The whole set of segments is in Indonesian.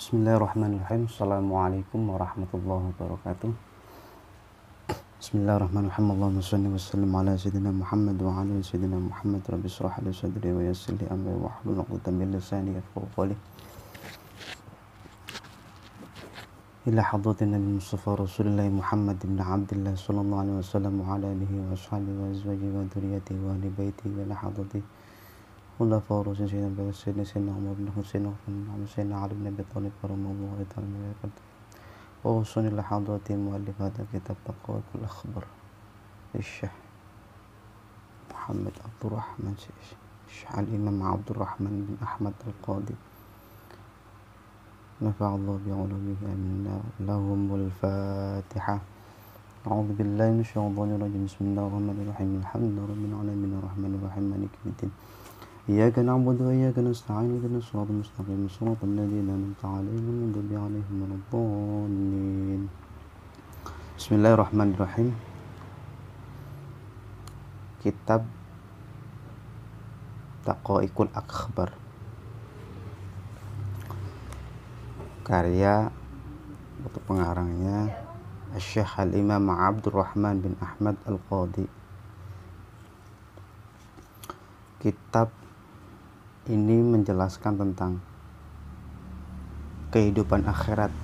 Bismillahirrahmanirrahim. Assalamualaikum warahmatullahi wabarakatuh. Bismillahirrahmanirrahim. Allahumma shalli wa sallim ala sayyidina Muhammad wa ala sayyidina Muhammad. Rabbi shrah li sadri wa yassir li amri wahlul 'uqdatam min lisani yafqahu qawli. Ila hadratin Nabi Mustafa Rasulullah Muhammad ibn Abdullah sallallahu alaihi wasallam wa ala alihi wa ashabihi wa azwajihi wa dhurriyyatihi wa ahli baitihi wa ila hadratin خلفاء الراشدين سيدنا أبي بكر سيدنا عمر بن الخطاب سيدنا علي بن أبي طالب رضي الله تعالى عنه ووصلنا إلى حضرة مؤلف هذا الكتاب تقوى الأخبار الشيخ محمد عبد الرحمن الشيخ الإمام عبد الرحمن بن أحمد القاضي نفع الله بعلومه آمين. لهم الفاتحة. أعوذ بالله من الشيطان الرجيم. بسم الله الرحمن الرحيم. الحمد لله رب العالمين الرحمن الرحيم مالك يوم الدين إياك نعبد وإياك نستعين اهدنا الصراط المستقيم صراط الذين أنعمت عليهم غير المغضوب عليهم ولا الضالين. Bismillahirrahmanirrahim. Kitab Daqaiqul Akhbar, karya atau pengarangnya Syekh Al-Imam Abdul Rahman bin Ahmad Al-Qadi. Kitab ini menjelaskan tentang kehidupan akhirat,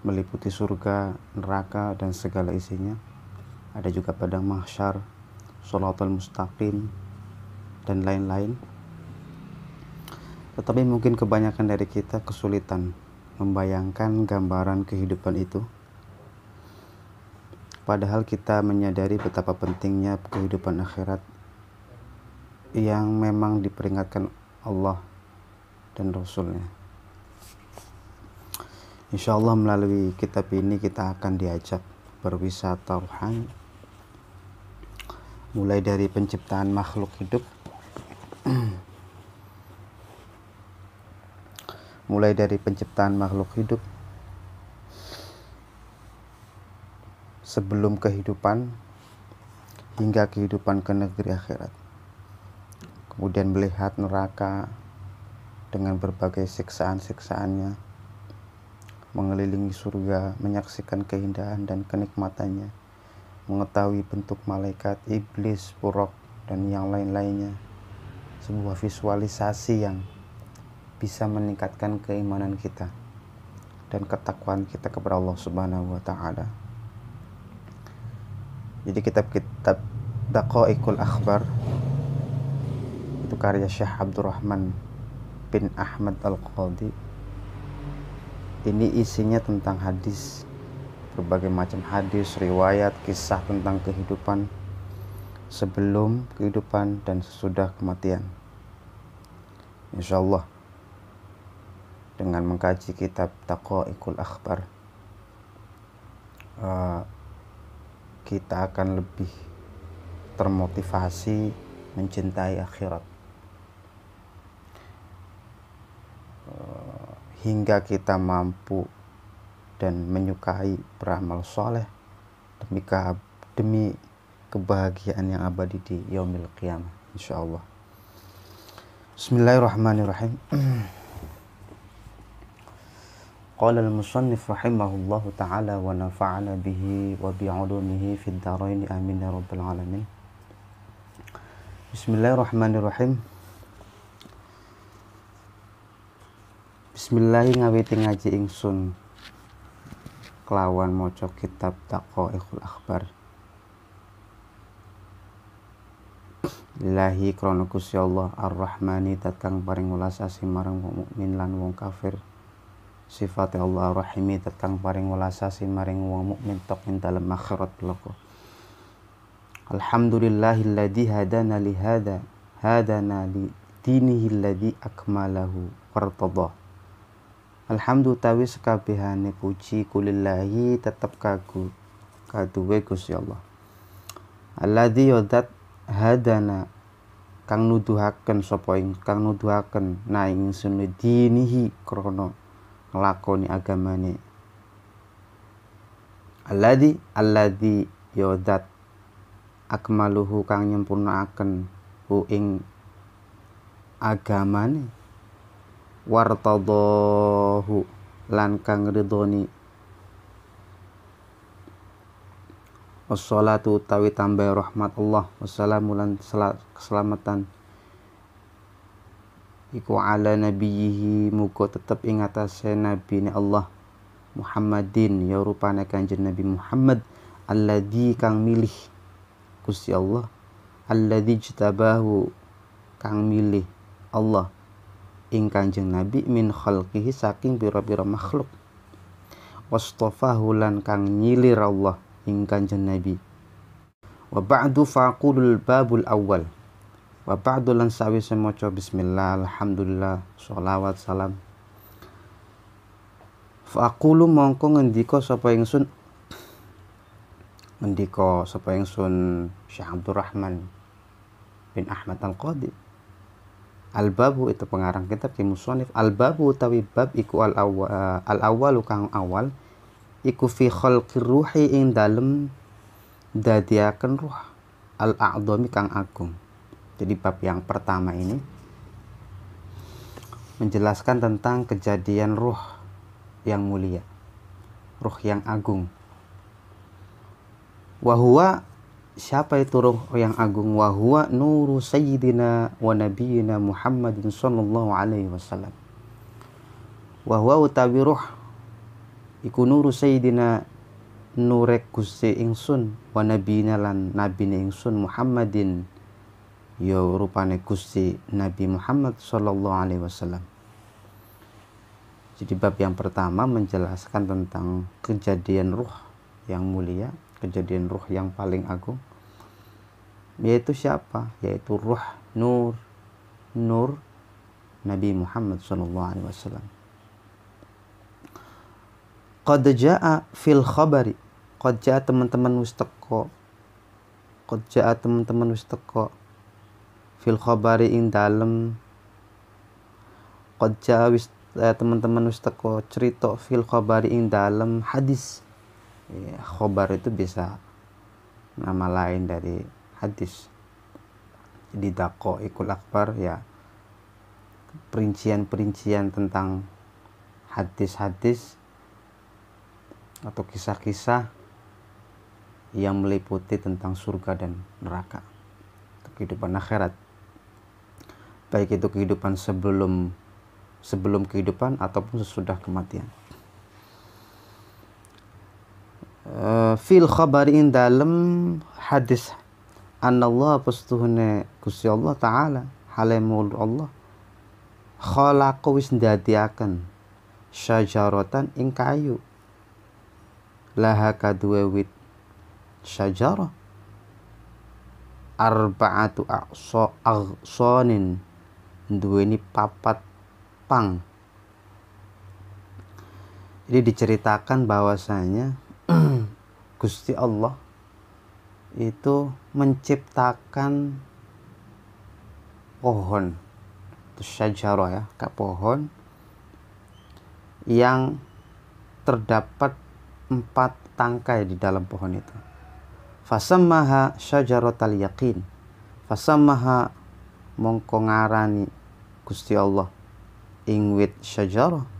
meliputi surga, neraka, dan segala isinya. Ada juga padang mahsyar, shiratal mustaqim, dan lain-lain. Tetapi mungkin kebanyakan dari kita kesulitan membayangkan gambaran kehidupan itu. Padahal kita menyadari betapa pentingnya kehidupan akhirat yang memang diperingatkan Allah dan Rasulnya. Insya Allah melalui kitab ini kita akan diajak berwisata rohani, mulai dari penciptaan makhluk hidup, sebelum kehidupan hingga kehidupan ke negeri akhirat. Kemudian melihat neraka dengan berbagai siksaan-siksaannya, mengelilingi surga, menyaksikan keindahan dan kenikmatannya, mengetahui bentuk malaikat, iblis, buruk, dan yang lain-lainnya. Sebuah visualisasi yang bisa meningkatkan keimanan kita dan ketakwaan kita kepada Allah Subhanahu wa Ta'ala. Jadi kitab-kitab Daqaiqul Akhbar itu karya Syekh Abdul Rahman bin Ahmad Al-Qadi. Ini isinya tentang hadis, berbagai macam hadis, riwayat, kisah tentang kehidupan sebelum kehidupan dan sesudah kematian. Insyaallah dengan mengkaji kitab Daqaiqul Akhbar, kita akan lebih termotivasi mencintai akhirat, hingga kita mampu dan menyukai beramal soleh demi kebahagiaan yang abadi di yaumil qiyamah, insyaallah. Bismillahirrahmanirrahim. Qala al-musannif rahimahullahu ta'ala wa nafa'ana bihi wa bi'ulumihi fid dharain amin ya rabbal alamin. Bismillahirrahmanirrahim. Bismillahi ngawiti ngaji ingsun kelawan maca kitab Daqaiqul Akhbar. Lillahi krana Gusti Allah Ar-Rahmani tatang paring welas asih marang wong mukmin lan wong kafir. Sifate Allah Ar-Rahimi tatang paring welas asih maring wong mukmin tok ing dalem akhirat loko. Alhamdulillahilladzi hadana li dinihi alladzi akmalahu wartada. Alhamdulillah tawi sekabehane puji kulillahi tetep kaduwe Gusti Allah. Alladzi yadat hadana kang nuduhaken na ing sunni dinihi krana nglakoni agamane. Alladzi yadat akmaluhu kang nyempurnaaken ing agamane wartadahu lan kang ridhoni, wassalatu utawi tambah rahmat Allah, wassalamu lan keselamatan iku ala nabiyhi muga tetep ing atase nabine Allah Muhammadin ya rupane kanjeng Nabi Muhammad alladzi kang milih Gusti Allah, alladzi jtabahu kang milih Allah ing kanjeng Nabi min khalqihi saking pira-pira makhluk, wastofahu lan kang nyilir Allah ing kanjeng Nabi. Wa ba'du faqulul babul awal, wa ba'du lan sawise maca bismillah alhamdulillah sholawat salam. Faqulu mongko ngendika sapa ingsun Syekh Abdurrahman bin Ahmad Al-Qadi. Al-babu itu pengarang kitab ki musannif. Al-babu utawi bab iku al-awwalu kang awal iku fi khalqir ruhi ing dalem dadiaken ruh al-a'dhami kang agung. Jadi bab yang pertama ini menjelaskan tentang kejadian ruh yang mulia, ruh yang agung. Wahuwa, siapa itu ruh yang agung? Wahuwa nuru sayyidina wa nabiyina Muhammadin sallallahu alaihi wasallam. Wahuwa utawi ruh iku nuru sayyidina nurek Gusti ingsun wa nabiyina lan nabine ingsun Muhammadin ya rupane Gusti Nabi Muhammad sallallahu alaihi wasallam. Jadi bab yang pertama menjelaskan tentang kejadian ruh yang mulia, kejadian ruh yang paling agung, yaitu siapa? Yaitu ruh nur Nabi Muhammad SAW. Qad jaa fil khabari, qad jaa teman-teman wis teko, fil khabari ing dalem, qad jaa wis teman-teman wis teko cerita fil khabari ing dalem hadis. Ya, khobar itu bisa nama lain dari hadis. Jadi daqaiqul akbar ya perincian-perincian tentang hadis-hadis atau kisah-kisah yang meliputi tentang surga dan neraka, kehidupan akhirat, baik itu kehidupan sebelum kehidupan ataupun sesudah kematian. Fil khabarin dalam hadis anallah pastuhune Gusti Allah taala halimul Allah khalaqa wis ndadiaken syajaratan ing kayu laha kadue wit syajarah arba'atu aqsanin duweni papat pang. Jadi diceritakan bahwasanya Gusti Allah itu menciptakan pohon, itu syajarah ya, pohon yang terdapat 4 tangkai di dalam pohon itu. Fasammaha syajaratal yaqin, fasammaha mongko ngarani Gusti Allah ing wit syajarah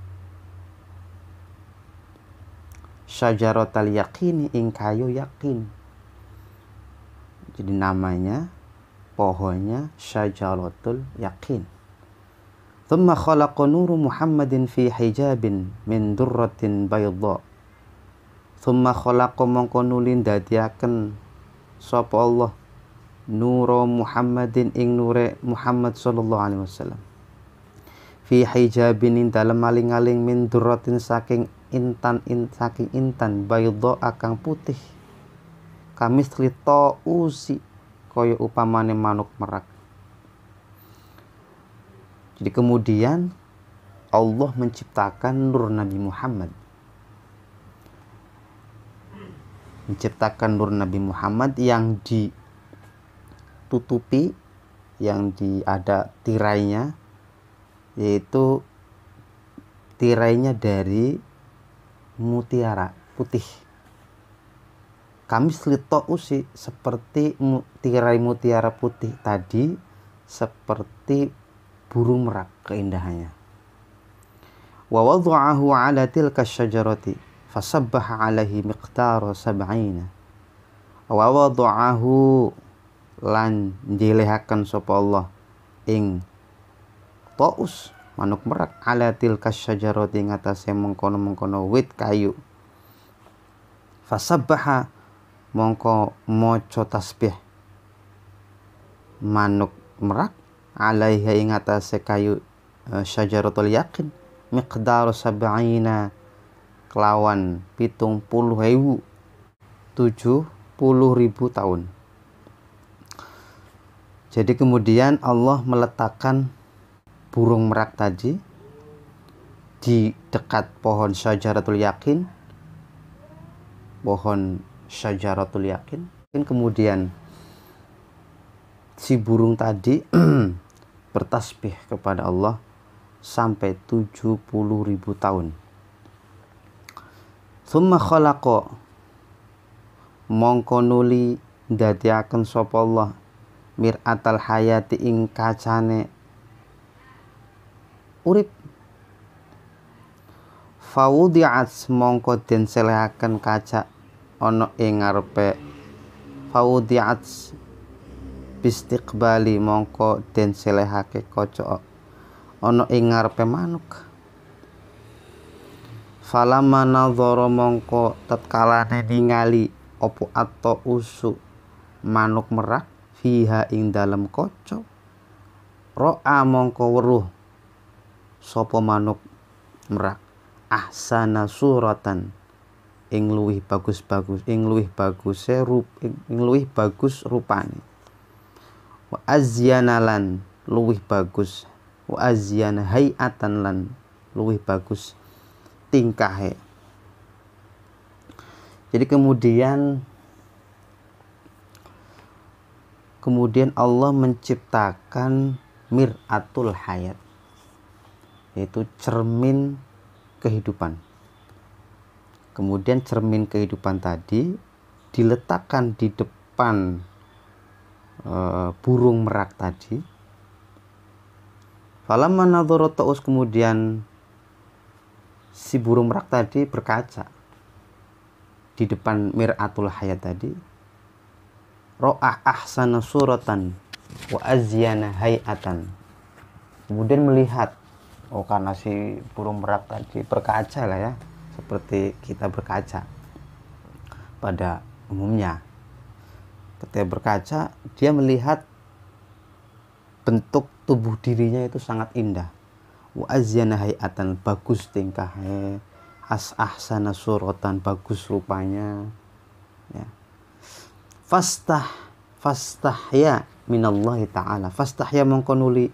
syajaratal yaqini ing kayu yakin. Jadi namanya pohonnya syajaratul yaqin. Thumma khalaqa nuru Muhammadin fi hijabin min durratin bayda. Thumma khalaqa mongko nulin dadiaken sapa Allah nuru Muhammadin ing nure Muhammad sallallahu alaihi wasallam fi hijabin ing dalem aling-aling min durratin saking intan bayda akang putih kamisli tausi kaya upamane manuk merak. Jadi kemudian Allah menciptakan nur Nabi Muhammad, yang ditutupi, yang ada tirainya, yaitu tirainya dari mutiara putih. Kamisli tausi seperti tirai mutiara putih tadi, seperti burung merak keindahannya. wa wada'ahu ala tilka syajarati fasabbaha alaihi miqdara sab'ina wa wada'ahu lan njelehaken sapa Allah ing taus manuk merak ala tilka syajarati ngatasé mengkono-mengkono wit kayu fasabbaha mongko maca tasbih manuk merak alaiha ing atase kayu syajaratul yaqin miqdar sab'ina kelawan 70.000 tahun. Jadi kemudian Allah meletakkan burung merak tadi di dekat pohon syajaratul yaqin, kemudian si burung tadi bertasbih kepada Allah sampai 70.000 tahun. Tsumma khalaqa mongko nuli ndadekaken sapa Allah mir'atal hayati ing kacane urip. Fawudi'at mongko den selehaken kaca ana ing ngarepe fawudi'at bistiqbali mongko den selehake kaca ana ing ngarepe manuk. Falamma nadhara mongko tatkalane ningali apa atau usu manuk merak fiha ing dalem kaca ro'a mongko weruh sapa manuk merak ahsana suratan ing luwih bagus rupane wa azyana lan luwih bagus wa azyana hayatan lan luwih bagus tingkahe. Jadi kemudian Allah menciptakan mir'atul hayat, yaitu cermin kehidupan. Kemudian cermin kehidupan tadi diletakkan di depan burung merak tadi. Falamma nadhara taus, kemudian si burung merak tadi berkaca di depan mir'atul hayat tadi. Ro'ah ahsana suratan wa azyana hayatan. Kemudian melihat, karena si burung merak tadi berkaca lah ya, seperti kita berkaca pada umumnya. Ketika berkaca, dia melihat bentuk tubuh dirinya itu sangat indah. Wa azyana hayatan, bagus tingkahnya. Ahsana suratan, bagus rupanya. Ya. Fastahya minallahi ta'ala. Fastahya mongko nuli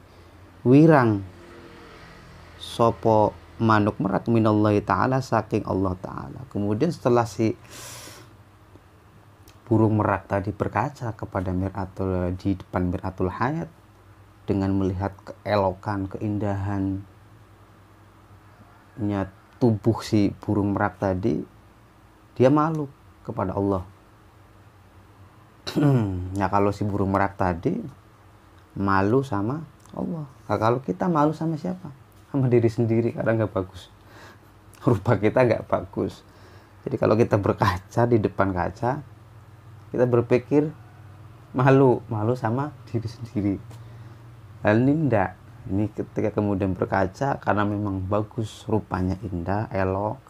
wirang sopo manuk merak minallahi ta'ala saking Allah ta'ala. Kemudian setelah si burung merak tadi berkaca kepada di depan mir'atul hayat dengan melihat keelokan, keindahannya tubuh si burung merak tadi, dia malu kepada Allah. Ya kalau si burung merak tadi malu sama Allah, nah, kalau kita malu sama siapa? Sama diri sendiri, karena nggak bagus, rupa kita nggak bagus. Jadi kalau kita berkaca di depan kaca, kita berpikir malu sama diri sendiri. Hal ini enggak. Ini ketika kemudian berkaca, karena memang bagus, rupanya indah, elok.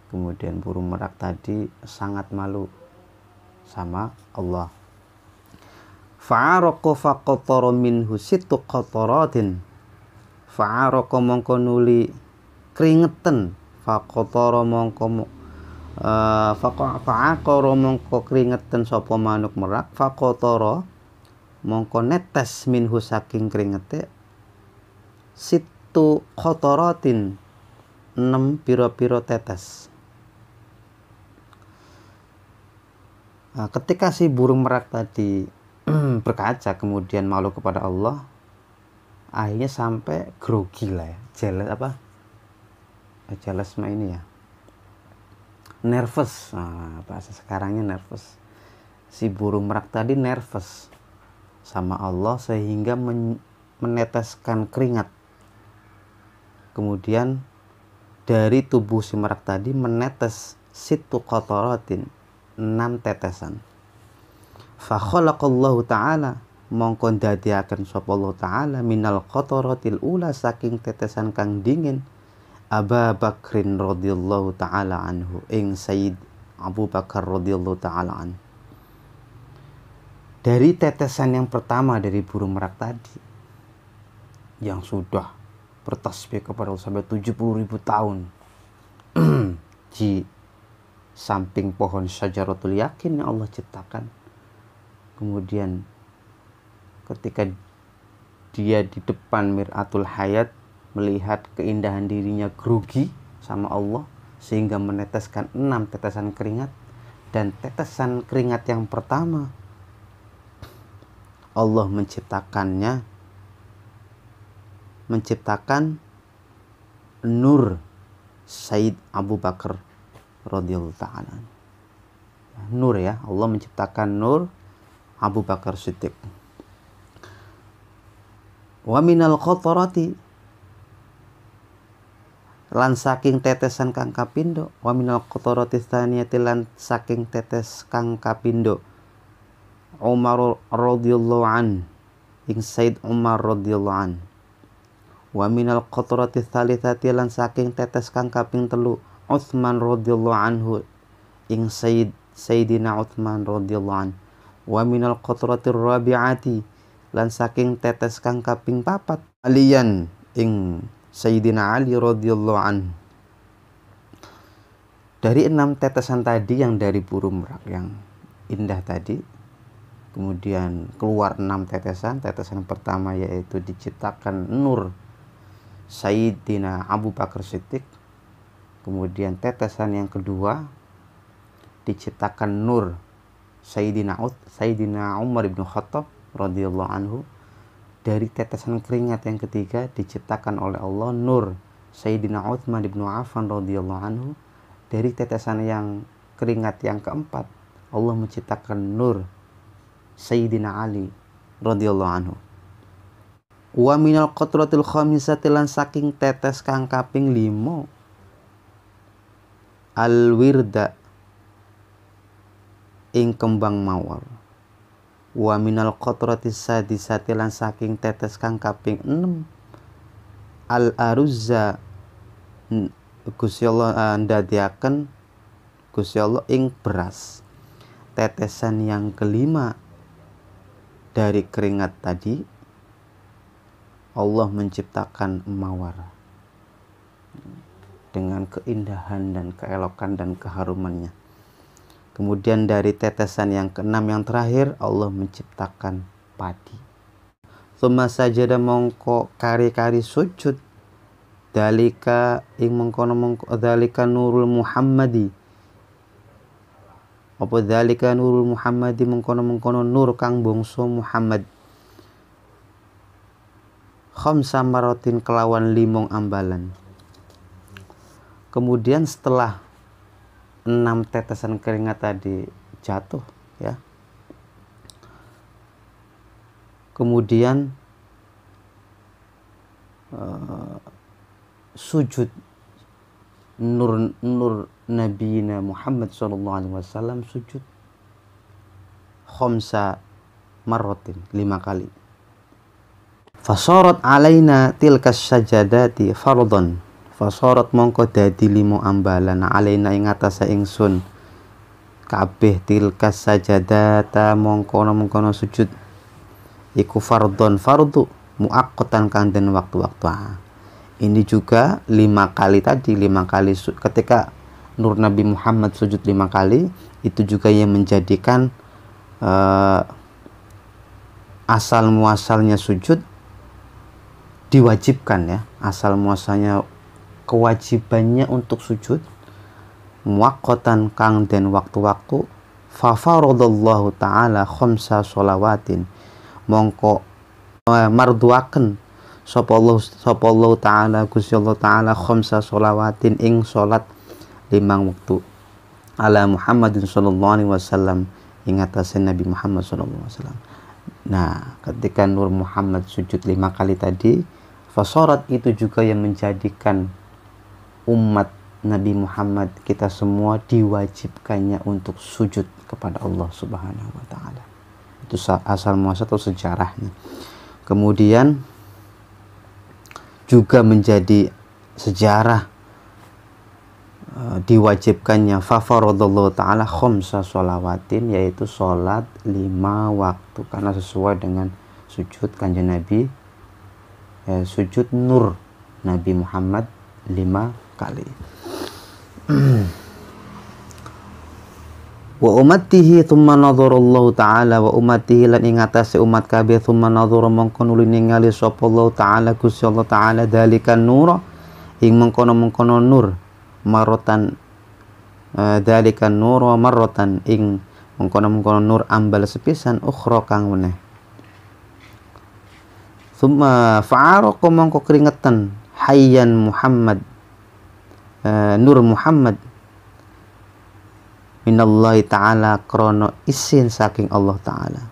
Kemudian burung merak tadi sangat malu sama Allah. Fa'araqa faqatara minhu sittu qataratin. Fa'araqa mongko nuli keringetan. Faqatara mongko fa'aqara mongko keringetan sapa manuk merak. Faqatara mongko netes minhu saking keringete sittu qataratin, 6 pira-pira tetes. Nah, ketika si burung merak tadi berkaca kemudian malu kepada Allah, akhirnya sampai grogi lah ya, jealous mah ini ya, nervous. Nah, bahasa sekarangnya nervous. Si burung merak tadi nervous sama Allah sehingga meneteskan keringat kemudian dari tubuh si merak tadi menetes situ qataratin, 6 tetesan. Fa khalaqallahu ta'ala, mongko dadiaken sapa Allah taala minal qataratil ula, saking tetesan kang dingin, Abu Bakrin radhiyallahu taala anhu, ing Sayyid Abu Bakar radhiyallahu taala anhu. Dari tetesan yang pertama dari burung merak tadi yang sudah bertasbih kepada Allah sampai 70.000 tahun di samping pohon syajaratul yakin yang Allah ciptakan. Kemudian ketika dia di depan mir'atul hayat melihat keindahan dirinya grogi sama Allah sehingga meneteskan 6 tetesan keringat, dan tetesan keringat yang pertama Allah menciptakan nur Sayyid Abu Bakar radhiyallahu ta'ala. Nur ya, Allah menciptakan nur Abu Bakar Siddiq. Wa minal qatarati, lan saking tetesan kang kapindo, wa minal qatarati tsaniyati, lan saking tetes kang kapindo, Umar radhiyallahu an, ing Sayyid Umar radhiyallahu an. Wa minal qatarati tsalitsati, lan saking tetes kang kaping telu, Utsman radhiyallahu anhu, ing Sayyidina Utsman radhiyallahu an. Wa minal qatrati rabi'ati, lan saking tetes kang kaping 4, Aliyan, ing Sayyidina Ali radhiyallahu an. Dari 6 tetesan tadi yang dari burung merak yang indah tadi, kemudian keluar 6 tetesan. Tetesan pertama yaitu diciptakan nur Sayyidina Abu Bakar Siddiq. Kemudian tetesan yang kedua diciptakan nur Sayyidina Umar bin Khattab radhiyallahu anhu. Dari tetesan keringat yang ketiga diciptakan oleh Allah nur Sayyidina Utsman bin Affan radhiyallahu anhu. Dari tetesan yang keringat yang keempat Allah menciptakan nur Sayyidina Ali radhiyallahu anhu. Wa minal qatratil khamisati, lan saking tetes kang kaping 5, al-wirda, ing kembang mawar. Wa minal qatrati sadisati, lan saking tetes kang kaping 6, al-aruzza, Gusti Allah ndadiaken Gusti Allah ing beras. Tetesan yang kelima dari keringat tadi Allah menciptakan mawar dengan keindahan dan keelokan dan keharumannya. Kemudian dari tetesan yang keenam yang terakhir Allah menciptakan padi. Tsumma sajada, mongko kari-kari sujud, dalika ing mengkono dalika nurul Muhammadi. Apa dalika nurul Muhammadi, mengkono nur kang bangsa Muhammad. Khamsa maratin, kelawan 5 ambalan. Kemudian setelah 6 tetesan keringat tadi jatuh ya, kemudian sujud nur Nabiina Muhammad SAW, sujud khamsa marratin, 5 kali. Fasarat alaina tilkas sajadati fardhan, fasarat mongko dadi 5 ambalan alaina ing atase ingsun kabeh tilkas sajadata mongkono sujud iku fardhon, fardu muaqqatan kang den waktu-waktu. Ini juga 5 kali tadi, 5 kali ketika nur Nabi Muhammad sujud 5 kali, itu juga yang menjadikan asal muasalnya sujud diwajibkan ya, asal muasalnya kewajibannya untuk sujud muaqqatan kang den waktu-waktu. Fa faradallahu ta'ala khamsa sholawatin, mongko marduaken sapa Allah taala Gusti Allah taala khamsa sholawatin ing salat 5 waktu ala Muhammadin sallallahu alaihi wasallam, ing atase Nabi Muhammad sallallahu alaihi wasallam. Nah, ketika Nur Muhammad sujud 5 kali tadi, Fasorat itu juga yang menjadikan umat Nabi Muhammad, kita semua diwajibkannya untuk sujud kepada Allah Subhanahu wa Ta'ala. Itu asal muasal atau sejarahnya. Kemudian juga menjadi sejarah diwajibkannya fafaradallahu ta'ala khamsa sholawatin, yaitu sholat 5 waktu, karena sesuai dengan sujud kanjeng Nabi, sujud nur Nabi Muhammad 5 kali. Wa ummatihi thumma nadharallahu ta'ala, wa ummatihi lan ing atase umat kabeh, thumma nadhara mongko nuli ningali sapa Allah ta'ala Gusti Allah ta'ala dalikan nur ing mengkono-mengkono nur marotan, dalikan nur wa marotan ing mengkono-mengkono nur ambal sepisan ukhra kang meneh. Thumma fa'araqa mongko keringetan hayyan Muhammad, nur Muhammad minallahi ta'ala krono isin saking Allah ta'ala.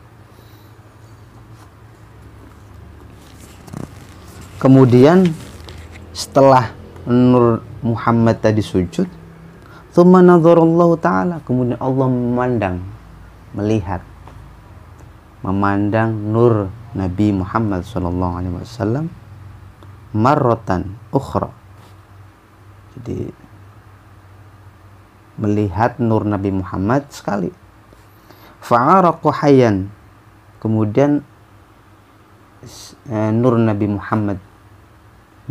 Kemudian setelah nur Muhammad tadi sujud, thumma nadharallahu ta'ala, kemudian Allah memandang, melihat, memandang nur Nabi Muhammad SAW marrotan ukhra. Jadi melihat nur Nabi Muhammad sekali. Fa'araqa hayyan, kemudian nur Nabi Muhammad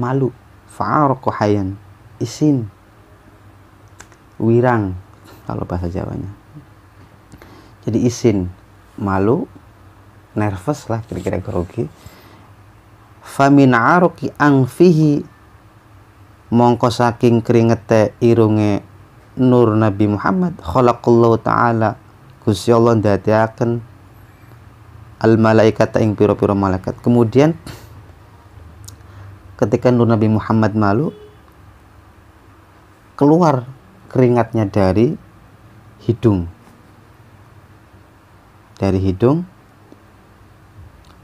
malu. Fa'araqa hayyan, isin, wirang kalau bahasa Jawanya. Jadi isin, malu, nervous lah, kira-kira grogi. Famin araqi angfihi, mongko saking keringete irunge nur Nabi Muhammad khalaqallahu ta'ala Gusti Allah ndadekaken al malaikata ing pira-pira malaikat. Kemudian ketika nur Nabi Muhammad malu, keluar keringatnya dari hidung,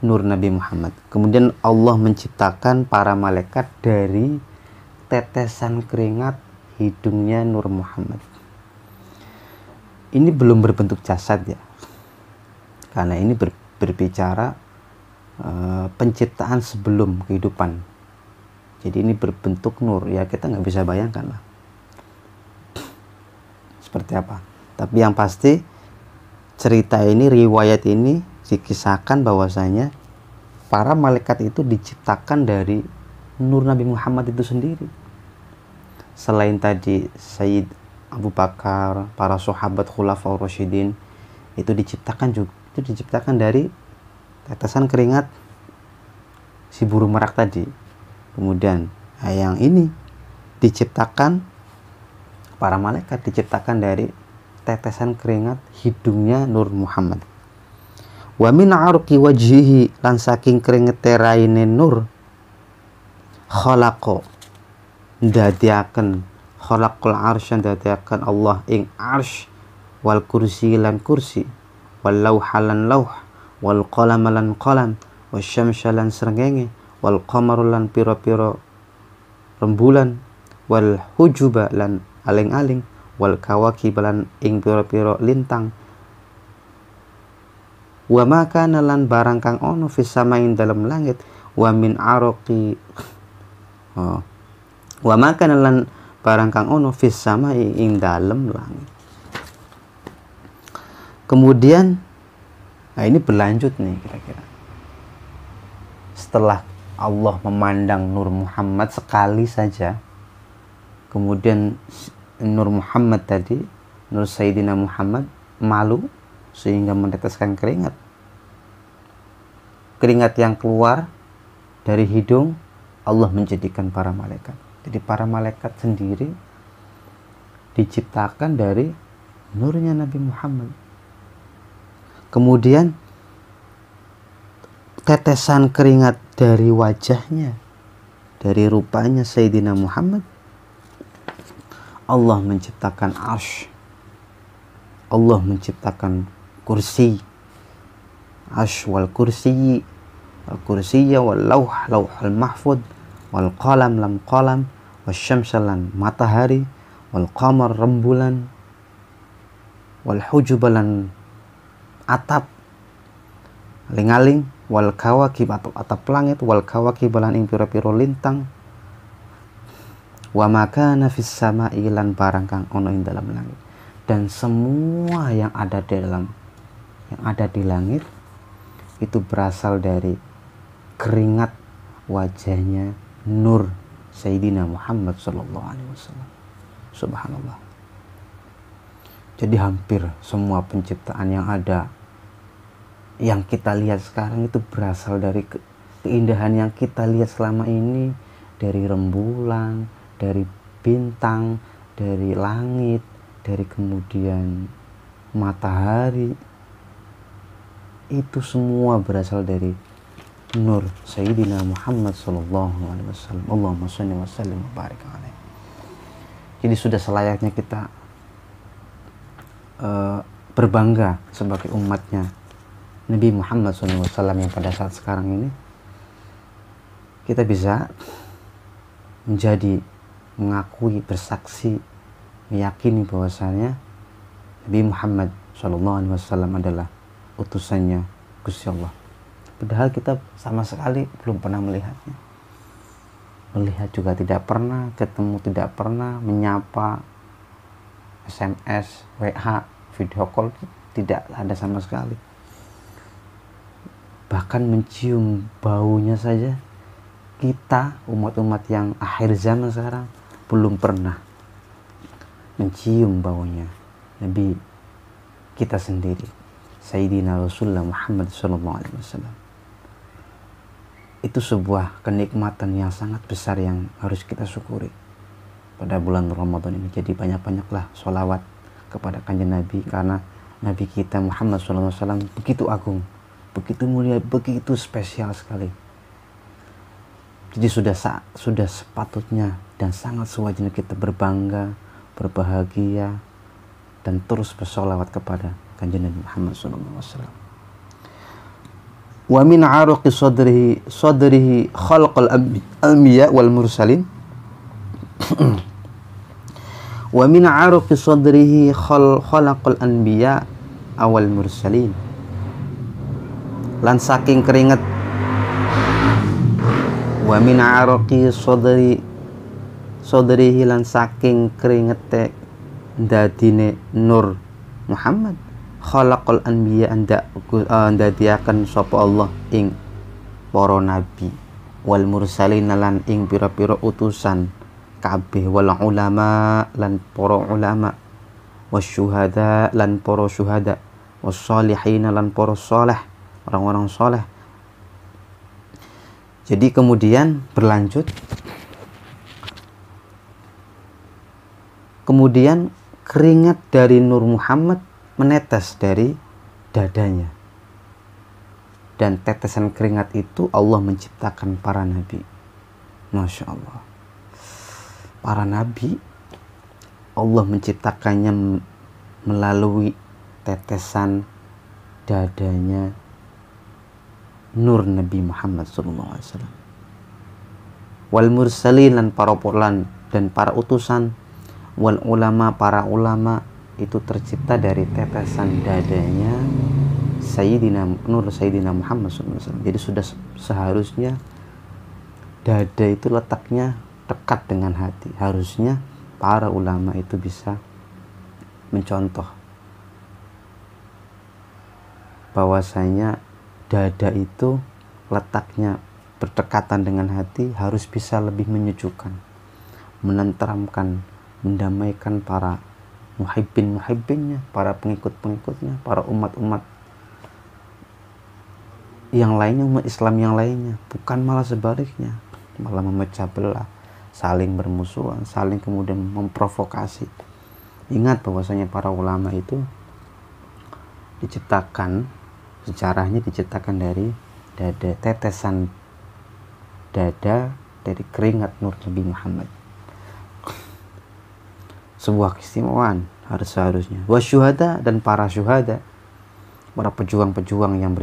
nur Nabi Muhammad. Kemudian Allah menciptakan para malaikat dari tetesan keringat hidungnya nur Muhammad. Ini belum berbentuk jasad ya, karena ini berbicara penciptaan sebelum kehidupan. Jadi ini berbentuk nur, ya kita nggak bisa bayangkan lah seperti apa. Tapi yang pasti cerita ini, riwayat ini dikisahkan bahwasanya para malaikat itu diciptakan dari nur Nabi Muhammad itu sendiri. Selain tadi Sayyid Abu Bakar, para sahabat Khulafaur Rasyidin, itu diciptakan dari tetesan keringat si burung merak tadi. Kemudian yang ini diciptakan, para malaikat diciptakan dari tetesan keringat hidungnya nur Muhammad. Wa min arqi wajhihi, lan saking kringete raine nur khalaqa ndadiaken, khalaqul arsy ndadiaken Allah ing arsy, wal kursi lan kursi, wal lauha lan lauh, wal qalam lan qalam, wasyamsa lan srengenge, wal qamaru lan pira-pira rembulan, wal hujuba lan aling-aling, wal kawakib lan ing pira-pira lintang, wa ma kana lan barang kang ono fis samain dalam langit, wa min araqi wa ma kana lan barang kang ono fis samai ing dalam langit. Kemudian ini berlanjut nih kira-kira. Setelah Allah memandang nur Muhammad sekali saja, kemudian nur Muhammad tadi, nur Sayyidina Muhammad malu sehingga meneteskan keringat. Keringat yang keluar dari hidung Allah menjadikan para malaikat. Jadi para malaikat sendiri diciptakan dari nurnya Nabi Muhammad. Kemudian tetesan keringat dari wajahnya, dari rupanya Sayyidina Muhammad, Allah menciptakan arsy, Allah menciptakan kursi, arsy wal kursi, al kursiyya wal lauh, lauhul mahfud, wal qalam lam qalam, wasyamsa lan matahari, wal qamar rembulan, wal hujub lan atap aling-aling, wal kawakib atau atap langit, wal kawakib lan ing pira-pira lintang, wa makana fis sama'i lan barang kang ono ing dalam langit, dan semua yang ada di langit itu berasal dari keringat wajahnya nur Sayyidina Muhammad sallallahu alaihi wasallam. Subhanallah. Jadi hampir semua penciptaan yang ada, yang kita lihat sekarang itu berasal dari keindahan yang kita lihat selama ini, dari rembulan, dari bintang, dari langit, dari kemudian matahari. Itu semua berasal dari nur Sayyidina Muhammad sallallahu alaihi wasallam. Allahumma shalli wa sallim wa barik alaihi. Jadi sudah selayaknya kita berbangga sebagai umatnya Nabi Muhammad SAW yang pada saat sekarang ini kita bisa menjadi mengakui, bersaksi, meyakini bahwasanya Nabi Muhammad SAW adalah utusannya Gusti Allah. Padahal kita sama sekali belum pernah melihatnya. Melihat juga tidak pernah, ketemu tidak pernah, menyapa, SMS, WA, video call tidak ada sama sekali. Bahkan mencium baunya saja kita umat-umat yang akhir zaman sekarang belum pernah mencium baunya Nabi kita sendiri, Sayyidina Rasulullah Muhammad SAW. Itu sebuah kenikmatan yang sangat besar yang harus kita syukuri pada bulan Ramadan ini. Jadi banyak-banyaklah sholawat kepada kanjeng Nabi, karena Nabi kita Muhammad SAW begitu agung, begitu mulia, begitu spesial sekali. Jadi sudah sepatutnya dan sangat sewajarnya kita berbangga, berbahagia, dan terus bersolawat kepada kanjeng Nabi Muhammad SAW. Wa min aruqi sadrihi khalqal anbiya wal mursalin. Wa min aruqi sadrihi khalaqal anbiya awal mursalin. Lan saking keringet, wa min aruqi sadrihi lan saking keringete dadine nur Muhammad khalaqal anbiya ndadiaken sapa Allah ing para nabi wal mursalin lan ing pira-pira utusan kabeh, wal ulama lan para ulama, wasyuhada lan para syuhada, wassalihin lan para saleh, orang-orang saleh. Jadi kemudian berlanjut, kemudian keringat dari Nur Muhammad menetes dari dadanya, dan tetesan keringat itu Allah menciptakan para nabi. Masya Allah, para nabi Allah menciptakannya melalui tetesan dadanya Nur Nabi Muhammad SAW. Wal mursalin lan para porlan dan para utusan, wal ulama para ulama itu tercipta dari tetesan dadanya Nur Sayyidina Muhammad SAW. Jadi sudah seharusnya dada itu letaknya dekat dengan hati. Harusnya para ulama itu bisa mencontoh bahwasanya dada itu letaknya berdekatan dengan hati, harus bisa lebih menyejukkan, menenteramkan, mendamaikan para muhibbinnya, para pengikut-pengikutnya, para umat-umat yang lainnya, umat Islam yang lainnya. Bukan malah sebaliknya, malah memecah belah, saling bermusuhan, saling kemudian memprovokasi. Ingat bahwasanya para ulama itu diciptakan, sejarahnya diciptakan dari dada, tetesan dada dari keringat Nur Nabi Muhammad. Sebuah keistimewaan seharusnya. Wasyuhada dan para syuhada, para pejuang-pejuang yang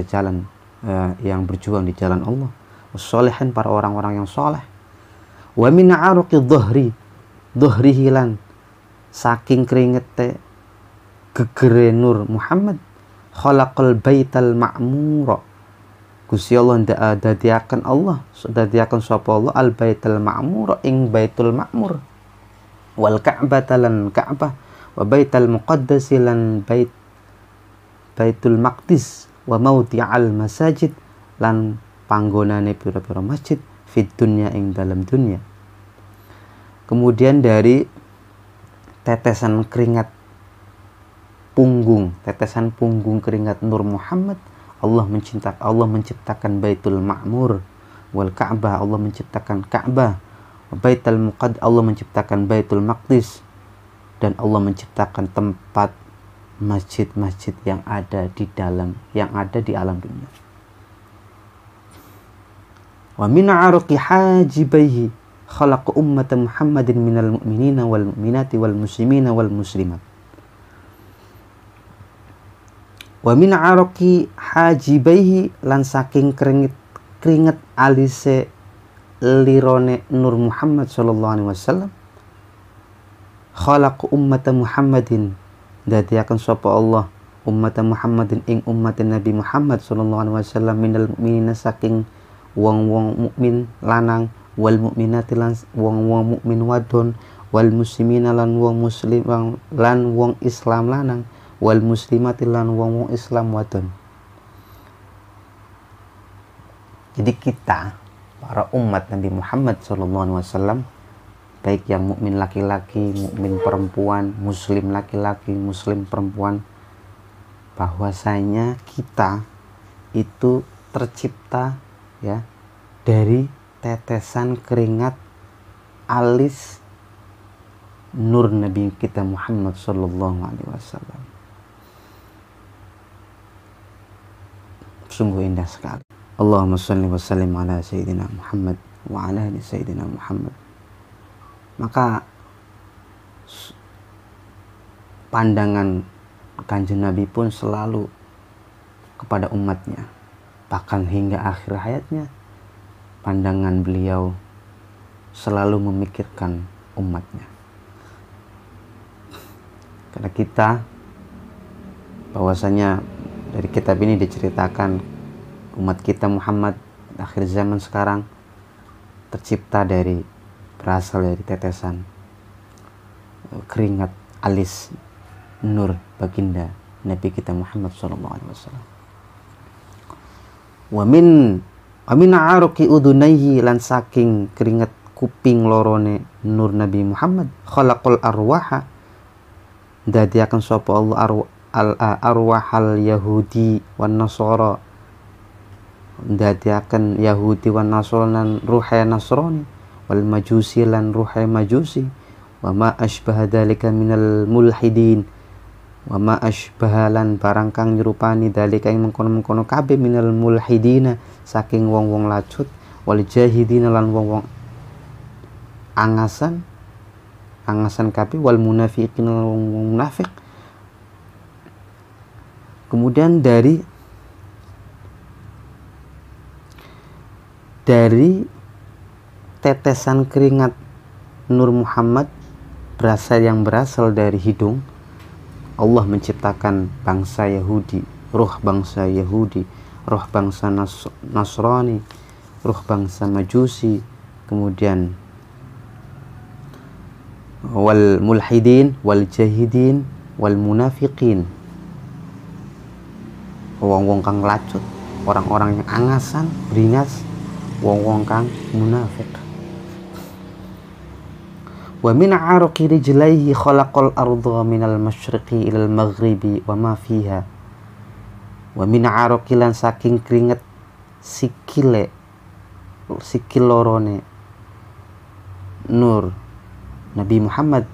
berjuang di jalan Allah. Wassalihin para orang-orang yang soleh. Wa min aruqi dhuhrihi lan saking kringete gegere Nur Muhammad khalaqal baital ma'mura. Gusti Allah dadiaken sapa Allah al baital ma'mura ing baitul ma'mur, wal ka'bata lan ka'bah, wa baital muqaddas lan baitul maqdis, wa maudi'al masajid lan panggonane pira-pira masjid fid dunya ing dalam dunia. Kemudian dari tetesan punggung keringat Nur Muhammad, Allah menciptakan Baitul Ma'mur, wal Ka'bah, Allah menciptakan Ka'bah, Baitul Muqaddas, Allah menciptakan Baitul Maqdis, dan Allah menciptakan tempat masjid-masjid yang ada di alam dunia. Wa min aruqi hajibaihi khalaqa ummata Muhammadin minal mu'minina wal mu'minati wal muslimina wal muslimat. Wa min aruqi hajibaihi lan saking keringet alise lirone Nur Muhammad sallallahu alaihi wasallam khalaqa ummata Muhammadin, dadiaken sapa Allah ummata Muhammadin ing umat Nabi Muhammad sallallahu alaihi wasallam minal mu'minina saking wong-wong mukmin lanang, wal mukminati lan wong-wong mukmin wadon, wal muslimina lan wong muslim lan wong Islam lanang, wal muslimati lan wong-wong Islam wadon. Jadi kita para umat Nabi Muhammad SAW, baik yang mukmin laki-laki, mukmin perempuan, muslim laki-laki, muslim perempuan, bahwasanya kita itu tercipta ya dari tetesan keringat alis nur Nabi kita Muhammad sallallahu alaihi wasallam. Sungguh indah sekali. Allahumma shalli wa sallim ala sayyidina Muhammad wa ala ali sayyidina Muhammad. Maka pandangan Kanjeng Nabi pun selalu kepada umatnya, bahkan hingga akhir hayatnya pandangan beliau selalu memikirkan umatnya. Karena kita, bahwasanya dari kitab ini diceritakan umat kita Muhammad akhir zaman sekarang berasal dari tetesan keringat alis nur baginda Nabi kita Muhammad SAW. Wa min aruqi udunaihi lan saking keringat kuping lorone nur Nabi Muhammad khalaqal arwaha, dadiaken sapa Allah arwahal yahudi wan nasara, dadiaken Yahudi wan Nasrani lan ruhe Nasrani, wal majusi lan ruhe majusi, wa ma asbaha dalika minal mulhidin, wa ma asbaha lan barang kang nyerupani dalika ing mengkono-mengkono kabeh minal mulhidina saking wong-wong lacut, wal jahidina lan wong-wong angasan kabeh, wal munafiqin lan wong munafik. Kemudian dari tetesan keringat Nur Muhammad yang berasal dari hidung, Allah menciptakan bangsa Yahudi, ruh bangsa Yahudi, ruh bangsa Nasrani, ruh bangsa Majusi, kemudian wal mulhidin, wal jahidin, wal munafiqin, wong-wong kang lacut, orang-orang yang angasan, beringas, wong-wong kang munafik. Wa min aruqi rijlaihi khalaqal arda minal masyriqi ilal maghribi wa ma fiha. Wa min aruqi lan saking keringet sikil lorone nur Nabi Muhammad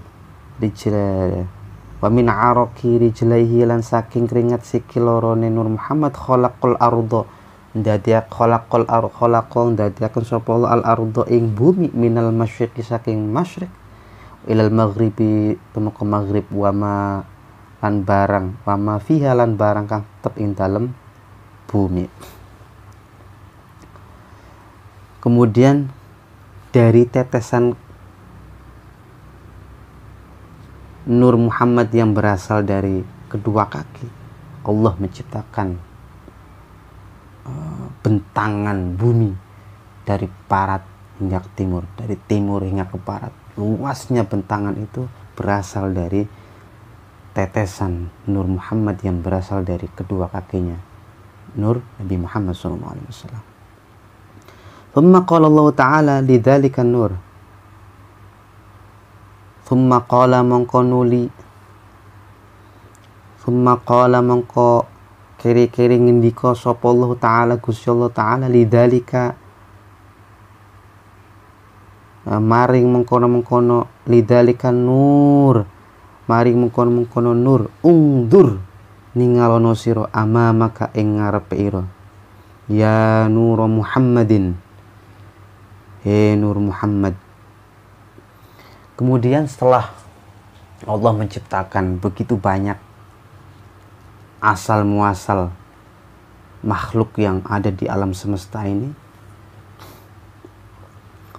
wa min aruqi rijlaihi lan saking keringet sikil lorone Nur Muhammad khalaqal arda, dadiaken sapa Allah al arda ing bumi minal masyriqi saking masyriq ilal maghribi tumeka maghrib, wa ma fiha lan barang kang tetep ing dalem bumi. Kemudian dari tetesan Nur Muhammad yang berasal dari kedua kaki, Allah menciptakan bentangan bumi dari barat hingga ke timur, dari timur hingga ke barat. Luasnya bentangan itu berasal dari tetesan Nur Muhammad yang berasal dari kedua kakinya, Nur Nabi Muhammad SAW. Thumma qala Allah Ta'ala lidzalika nur. Thumma qala mongkonuli. Thumma qala mongko kiri-kiri ngendika sapa Allah Ta'ala Gusti Allah Ta'ala lidzalika maring mengkono-mengkono lidzalika nur, maring mengkono-mengkono nur, ungdur ningalono sira amamaka ing ngarepe ira, ya nur Muhammadin, he Nur Muhammad. Kemudian setelah Allah menciptakan begitu banyak asal muasal makhluk yang ada di alam semesta ini,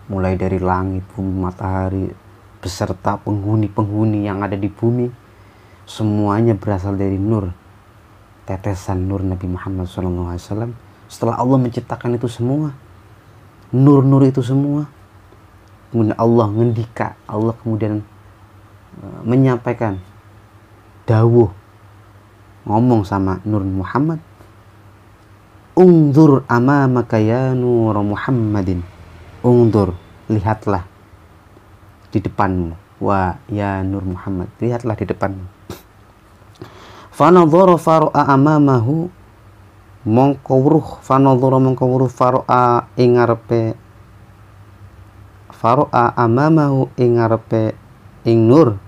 mulai dari langit, bumi, matahari, beserta penghuni-penghuni yang ada di bumi, semuanya berasal dari nur, tetesan nur Nabi Muhammad SAW. Setelah Allah menciptakan itu semua, nur-nur itu semua, kemudian Allah ngendika, Allah kemudian menyampaikan dawuh, ngomong sama Nur Muhammad, ungdur amamaka ya Nur Muhammadin, ungdur, lihatlah di depanmu, wa ya Nur Muhammad, lihatlah di depanmu. Fanadhara faro'a amamahu, mongkowruh, fanadhara mongkowruh faro'a ing ngarepe, faro'a amamahu ing ngarepe ing nur.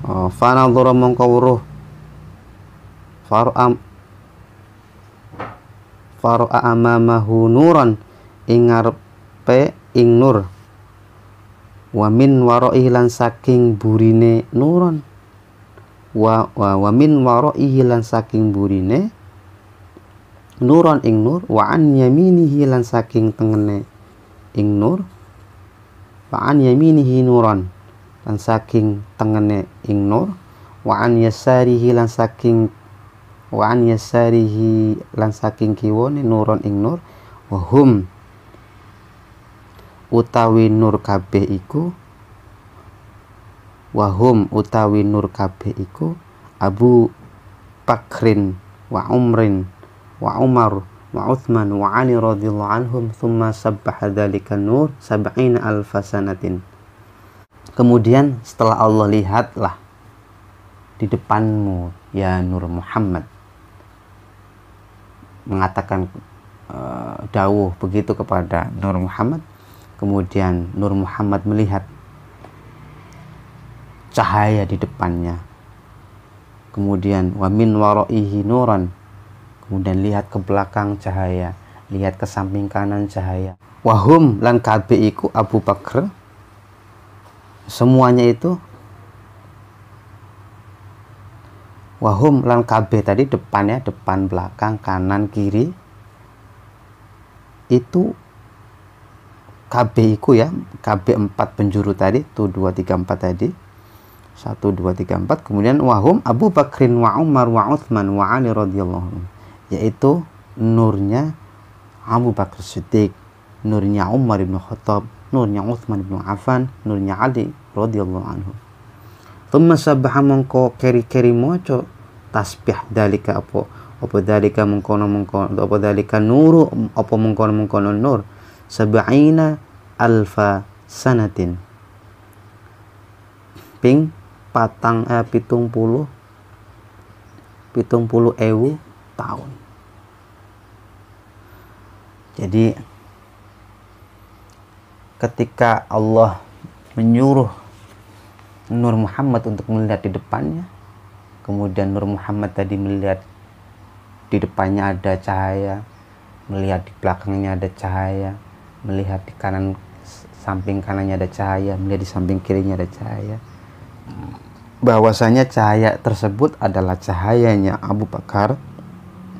Fanadhara mongkowruh faro'a amamahu nuran ing ngarepe ing nur, wa min waraihi lan saking burine nuron, wa min waraihi lan saking burine nuron ing nur, wa an yaminihi lan saking tengene ing nur, wa an yaminihi nuron lan saking tengene ing nur, wa an yasarihi lan saking kiwone nuron ing nur, wa hum utawi nur kabeh iku, wahum utawi nur kabeh iku Abu Bakrin wa Umrin wa Umar wa Uthman wa Ali radhiyallahu anhum, thumma sabbaha dzalika nur 70,000 sanatin. Kemudian setelah Allah, lihatlah di depanmu ya Nur Muhammad, mengatakan dawuh begitu kepada Nur Muhammad. Kemudian Nur Muhammad melihat cahaya di depannya. Kemudian wa min waraihi nuran, kemudian lihat ke belakang cahaya, lihat ke samping kanan cahaya. Wahum lan kabeh iku Abu Bakar, semuanya itu wahum lan kabeh tadi depannya, depan, belakang, kanan, kiri, itu kabeh iku ya, kabeh 4 penjuru tadi, 1, 2, 3, 4 tadi, 1, 2, 3, 4. Kemudian wahum Abu Bakrin wa Umar wa Uthman wa Ali radhiyallahu anhu, yaitu nurnya Abu Bakar Siddiq, nurnya Umar bin Khattab, nurnya Uthman bin Affan, nurnya Ali radhiyallahu anhu. Thumma sabbaha mongko keri-keri moco tasbih dalika apa dalika mengkono apa dalika nuru apa mengkono nur 70,000 sanatin, ping 70,000 tahun. Jadi ketika Allah menyuruh Nur Muhammad untuk melihat di depannya, kemudian Nur Muhammad tadi melihat di depannya ada cahaya, melihat di belakangnya ada cahaya, melihat di kanan samping kanannya ada cahaya, melihat di samping kirinya ada cahaya, bahwasanya cahaya tersebut adalah cahayanya Abu Bakar,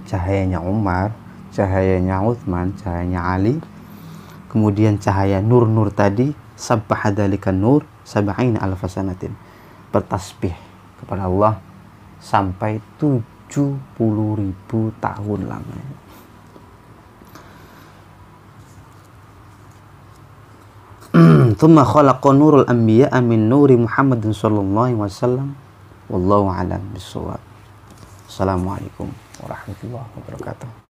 cahayanya Umar, cahayanya Uthman, cahayanya Ali, kemudian cahaya nur-nur tadi, sabbaha dzalikan nur sab'ina alfa sanatin, bertasbih kepada Allah sampai 70.000 tahun lamanya. Tsumma khalaqa nurul anbiya min nuri Muhammadin sallallahu alaihi wasallam. Wallahu a'lam bissawab. Assalamualaikum warahmatullahi wabarakatuh.